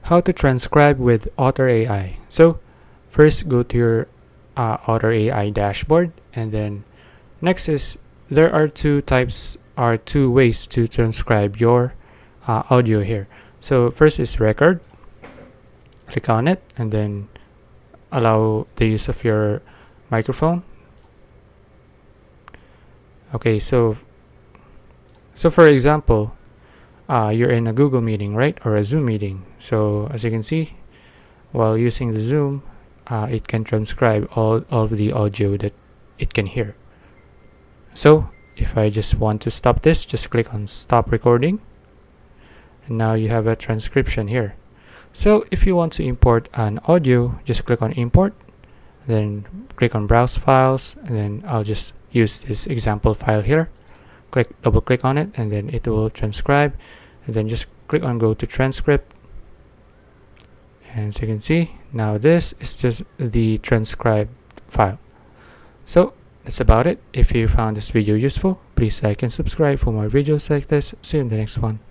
How to transcribe with Otter.ai. So first go to your Otter.ai dashboard, and then next is there are two ways to transcribe your audio here. So first is record. Click on it and then allow the use of your microphone. Okay, so for example, you're in a Google meeting, right, or a Zoom meeting. So as you can see, while using the Zoom, it can transcribe all of the audio that it can hear. So if I just want to stop this, just click on stop recording, and now you have a transcription here. So if you want to import an audio, just click on import, then click on browse files, and then I'll just use this example file here. Double click on it, and then it will transcribe, and then just click on go to transcript. And as you can see, now this is just the transcribed file. So that's about it. If you found this video useful, please like and subscribe for more videos like this. See you in the next one.